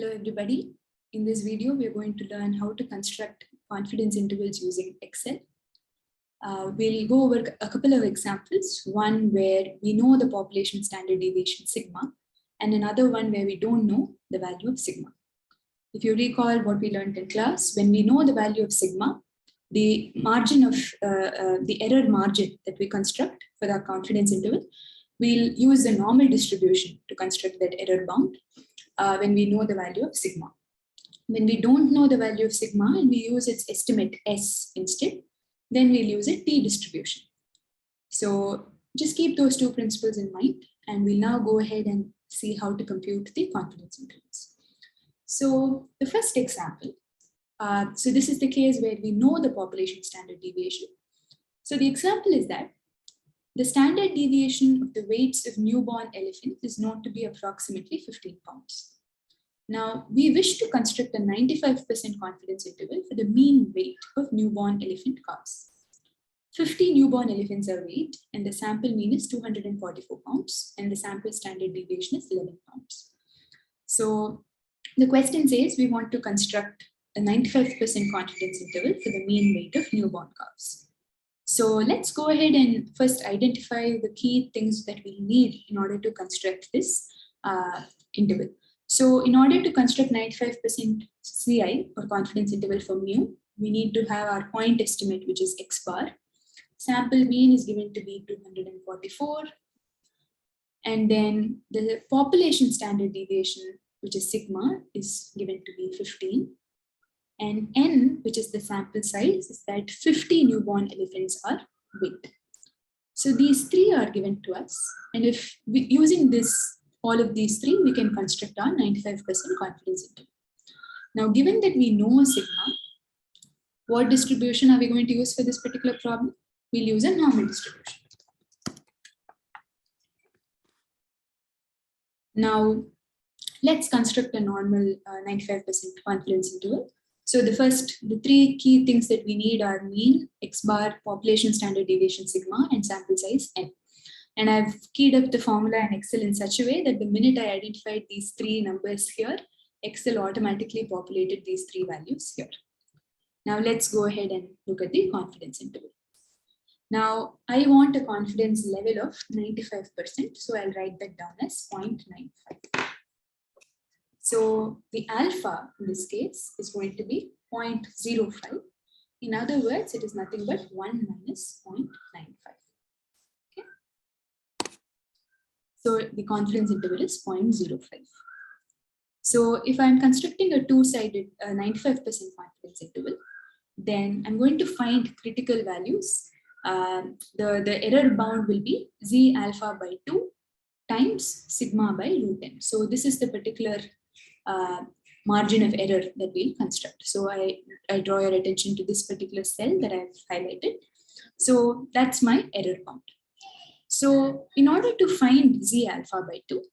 Hello everybody. In this video, we are going to learn how to construct confidence intervals using Excel. We'll go over a couple of examples, one where we know the population standard deviation sigma, and another one where we don't know the value of sigma. If you recall what we learned in class, when we know the value of sigma, the margin of the error margin that we construct for our confidence interval, we'll use the normal distribution to construct that error bound when we know the value of sigma. When we don't know the value of sigma and we use its estimate S instead, then we'll use a t distribution. So just keep those two principles in mind, and we'll now go ahead and see how to compute the confidence intervals. So the first example, so this is the case where we know the population standard deviation. So the example is that the standard deviation of the weights of newborn elephants is known to be approximately 15 pounds. Now, we wish to construct a 95% confidence interval for the mean weight of newborn elephant calves. 50 newborn elephants are weighed, and the sample mean is 244 pounds, and the sample standard deviation is 11 pounds. So the question says we want to construct a 95% confidence interval for the mean weight of newborn calves. So let's go ahead and first identify the key things that we need in order to construct this interval. So in order to construct 95% CI or confidence interval for mu, we need to have our point estimate, which is X bar. Sample mean is given to be 244. And then the population standard deviation, which is sigma, is given to be 15. And N, which is the sample size, is that 50 newborn elephants are weighed. So these three are given to us. And if we, using all of these three, we can construct our 95% confidence interval. Now, given that we know sigma, what distribution are we going to use for this particular problem? We'll use a normal distribution. Now, let's construct a normal 95% confidence interval. So the three key things that we need are mean, X bar, population standard deviation sigma, and sample size N. And I've keyed up the formula in Excel in such a way that the minute I identified these three numbers here, Excel automatically populated these three values here. Now let's go ahead and look at the confidence interval. Now I want a confidence level of 95%, so I'll write that down as 0.95. So the alpha in this case is going to be 0.05. In other words, it is nothing but 1 minus 0.95. Okay. So the confidence interval is 0.05. So if I'm constructing a two-sided 95% confidence interval, then I'm going to find critical values. The error bound will be Z alpha by 2 times sigma by root n. So this is the particular margin of error that we'll construct. So I draw your attention to this particular cell that I've highlighted. So that's my error bound. So in order to find Z alpha by 2,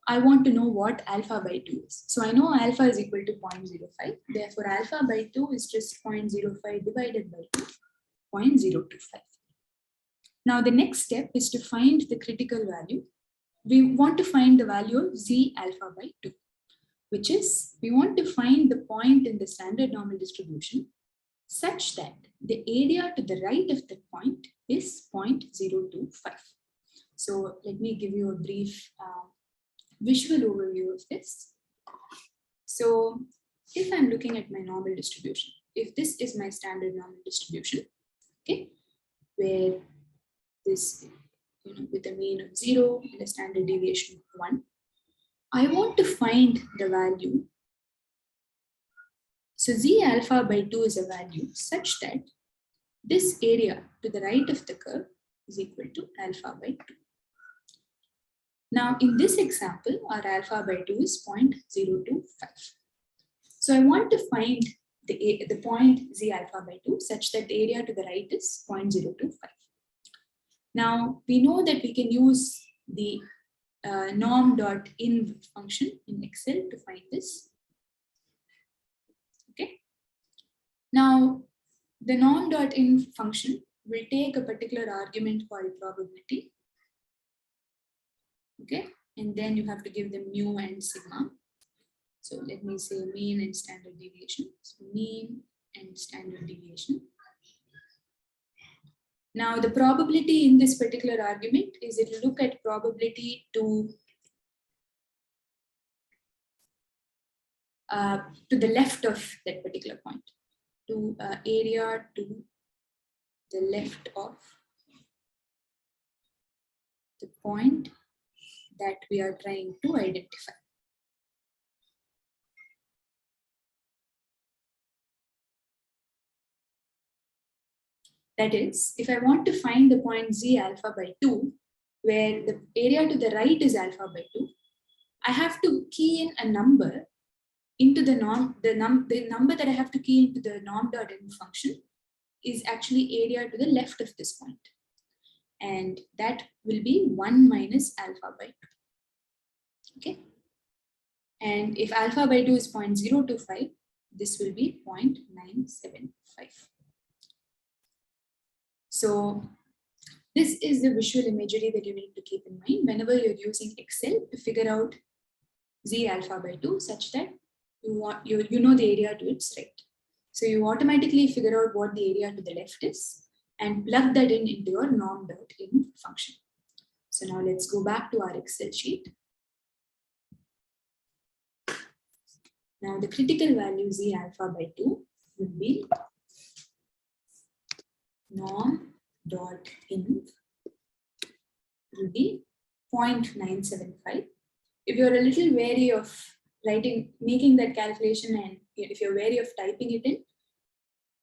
I want to know what alpha by 2 is. So I know alpha is equal to 0.05. Therefore, alpha by 2 is just 0.05 divided by 2, 0.025. Now the next step is to find the critical value. We want to find the value of Z alpha by 2. Which is, we want to find the point in the standard normal distribution such that the area to the right of that point is 0.025. So let me give you a brief visual overview of this. So if I'm looking at my normal distribution, if this is my standard normal distribution, okay, where this, with a mean of 0 and a standard deviation of 1, I want to find the value. So Z alpha by 2 is a value such that this area to the right of the curve is equal to alpha by 2. Now in this example, our alpha by 2 is 0.025. So I want to find the point Z alpha by 2 such that the area to the right is 0.025. Now we know that we can use the norm.in function in Excel to find this. Okay. Now, the norm.in function will take a particular argument called probability. Okay. And then you have to give them mu and sigma. So let me say mean and standard deviation. So mean and standard deviation. Now the probability in this particular argument is it will look at probability to the left of that particular point, to area to the left of the point that we are trying to identify. That is, if I want to find the point z alpha by 2, where the area to the right is alpha by 2, I have to key in a number into the norm. The number that I have to key into the norm.n function is actually area to the left of this point. And that will be 1 minus alpha by 2. Okay. And if alpha by 2 is 0.025, this will be 0.975. So this is the visual imagery that you need to keep in mind whenever you're using Excel to figure out z alpha by 2 such that you know the area to its right. So you automatically figure out what the area to the left is and plug that in into your norm.in function. So now let's go back to our Excel sheet. Now the critical value z alpha by 2 will be norm.in will be 0.975. If you're a little wary of making that calculation, and if you're wary of typing it in,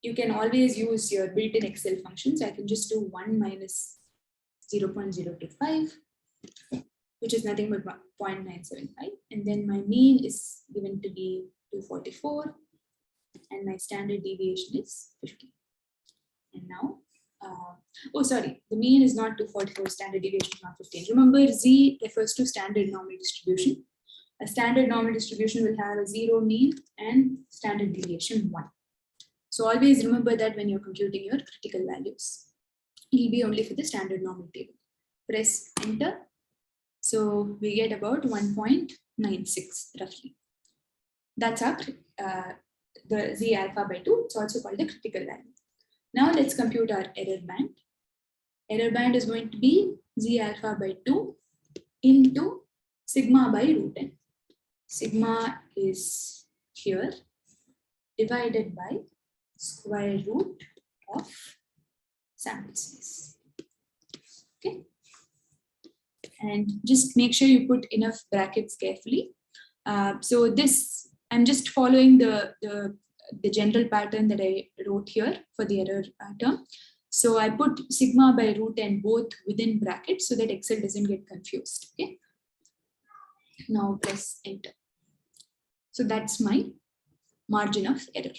you can always use your built-in Excel functions. I can just do 1 minus 0.025, which is nothing but 0.975. And then my mean is given to be 244, and my standard deviation is 50. And now, the mean is not 244, standard deviation is not 15. Remember, Z refers to standard normal distribution. A standard normal distribution will have a 0 mean and standard deviation 1. So always remember that when you're computing your critical values. It will be only for the standard normal table. Press enter. So we get about 1.96 roughly. That's our the Z alpha by 2. It's also called the critical value. Now let's compute our error band. Error band is going to be Z alpha by 2 into sigma by root n. Sigma is here divided by square root of sample size. Okay. And just make sure you put enough brackets carefully. So this, I'm just following the general pattern that I wrote here for the error term. So I put sigma by root n both within brackets so that Excel doesn't get confused. Okay. Now press enter. So that's my margin of error.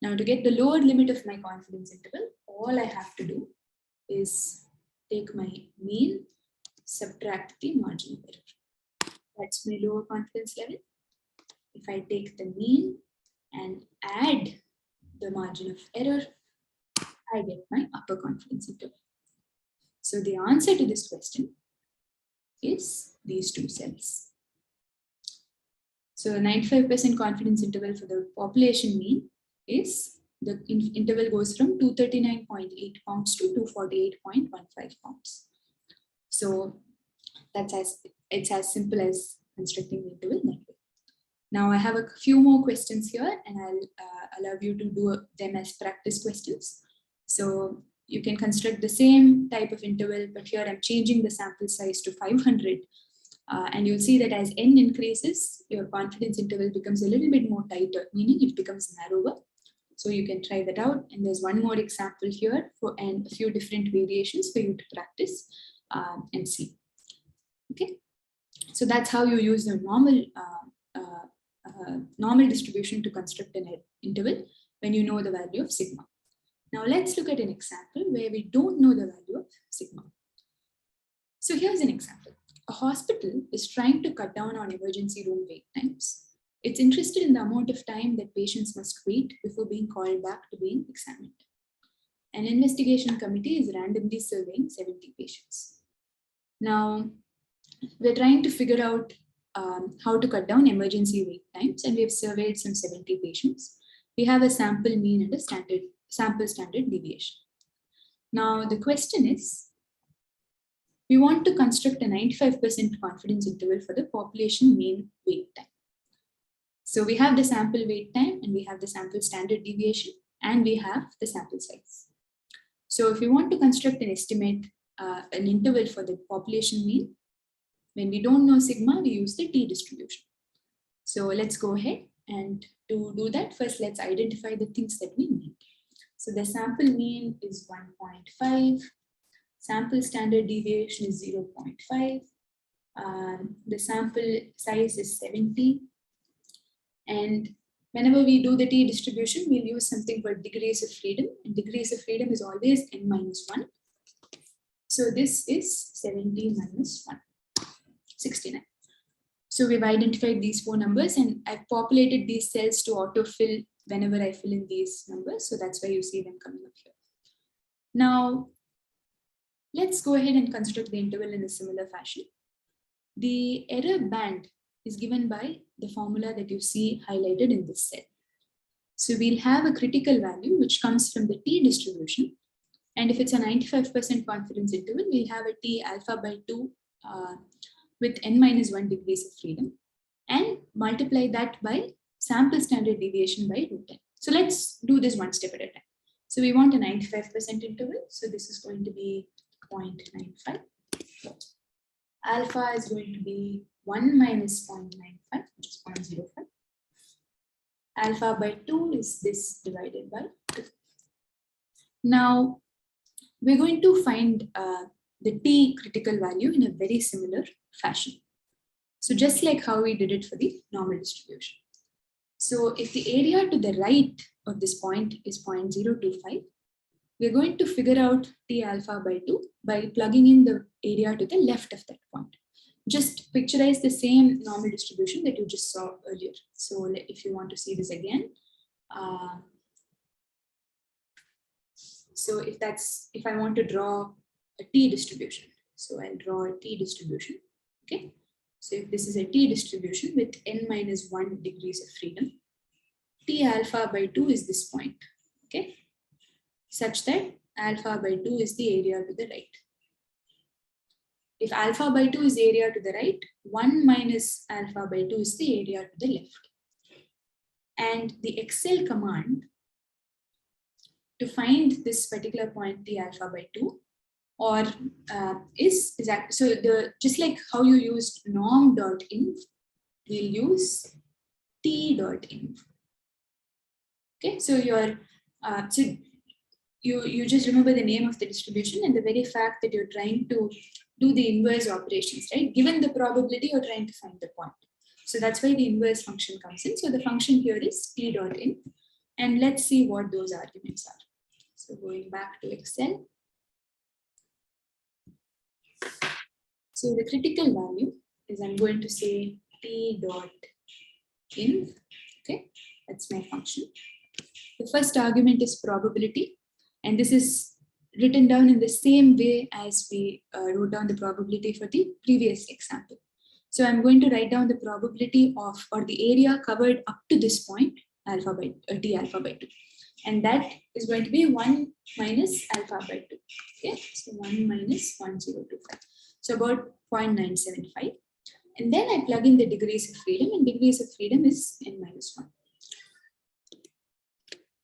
Now to get the lower limit of my confidence interval, all I have to do is take my mean, subtract the margin of error. That's my lower confidence level. If I take the mean and add the margin of error, I get my upper confidence interval. So the answer to this question is these two cells. So 95% confidence interval for the population mean is the interval goes from 239.8 pounds to 248.15 pounds. So it's as simple as constructing the interval that way. Now I have a few more questions here, and I'll allow you to do them as practice questions. So you can construct the same type of interval, but here I'm changing the sample size to 500. And you'll see that as n increases, your confidence interval becomes a little bit more tighter, meaning it becomes narrower. So you can try that out. And there's one more example here and a few different variations for you to practice and see. Okay, so that's how you use the normal distribution to construct an interval when you know the value of sigma. Now let's look at an example where we don't know the value of sigma. So here's an example. A hospital is trying to cut down on emergency room wait times. It's interested in the amount of time that patients must wait before being called back to being examined. An investigation committee is randomly surveying 70 patients. Now, we're trying to figure out how to cut down emergency wait times, and we have surveyed some 70 patients. We have a sample mean and a sample standard deviation. Now the question is, we want to construct a 95% confidence interval for the population mean wait time. So we have the sample wait time, and we have the sample standard deviation, and we have the sample size. So if we want to construct an estimate, an interval for the population mean, when we don't know sigma, we use the t distribution. So let's go ahead, and to do that, first let's identify the things that we need. So the sample mean is 1.5, sample standard deviation is 0.5, the sample size is 70, and whenever we do the t distribution, we'll use something called degrees of freedom, and degrees of freedom is always n-1. So this is 70 minus 1, 69. So we've identified these 4 numbers, and I've populated these cells to autofill whenever I fill in these numbers. So that's why you see them coming up here. Now, let's go ahead and construct the interval in a similar fashion. The error band is given by the formula that you see highlighted in this cell. So we'll have a critical value which comes from the t distribution. And if it's a 95% confidence interval, we'll have a t alpha by 2 with n-1 degrees of freedom, and multiply that by sample standard deviation by √n. So let's do this one step at a time. So we want a 95% interval. So this is going to be 0.95. Alpha is going to be 1 minus 0.95, which is 0.05. Alpha by 2 is this divided by 2. Now, we're going to find the t critical value in a very similar fashion. So just like how we did it for the normal distribution. So if the area to the right of this point is 0.025, we're going to figure out t alpha by 2 by plugging in the area to the left of that point. Just picturize the same normal distribution that you just saw earlier. So if you want to see this again, so if I want to draw a t distribution, so I'll draw a t distribution. Okay, so if this is a t distribution with n-1 degrees of freedom, t alpha by 2 is this point. Okay, such that alpha by 2 is the area to the right. If alpha by 2 is the area to the right, 1 minus alpha by 2 is the area to the left. And the Excel command to find this particular point t alpha by 2 or is that, so just like how you used norm.inv, we'll use t.inv. Okay, so you just remember the name of the distribution and the very fact that you're trying to do the inverse operations, right? Given the probability, you're trying to find the point. So that's why the inverse function comes in. So the function here is t.in, and let's see what those arguments are. So going back to Excel. So the critical value is, I'm going to say t.inv. Okay, that's my function. The first argument is probability, and this is written down in the same way as we wrote down the probability for the previous example. So I'm going to write down the probability of, or the area covered up to this point, alpha by t alpha by 2. And that is going to be 1 minus alpha by 2. Okay, so 1 minus 0.025. So about 0.975. And then I plug in the degrees of freedom, and degrees of freedom is n-1.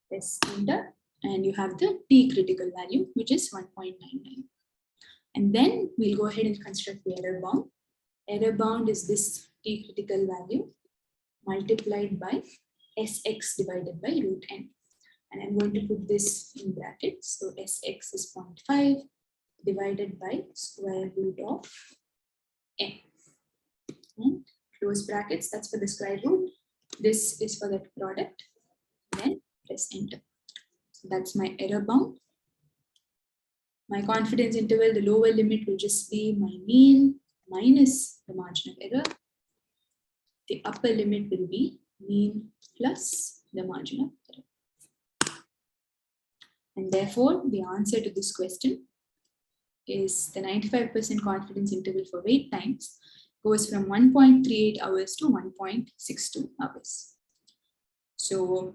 Press enter, and you have the t critical value, which is 1.99. And then we'll go ahead and construct the error bound. Error bound is this t critical value multiplied by Sx divided by √n. And I'm going to put this in brackets. So Sx is 0.5 divided by square root of n. And close brackets, that's for the square root. This is for that product. Then press enter. So that's my error bound. My confidence interval, the lower limit will just be my mean minus the margin of error. The upper limit will be mean plus the margin of error. And therefore, the answer to this question is the 95% confidence interval for wait times goes from 1.38 hours to 1.62 hours. So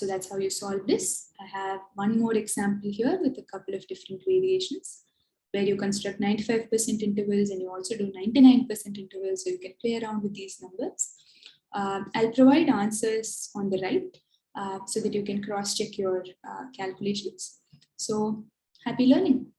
that's how you solve this. I have one more example here with a couple of different variations where you construct 95% intervals and you also do 99% intervals, so you can play around with these numbers. I'll provide answers on the right so that you can cross-check your calculations. So happy learning.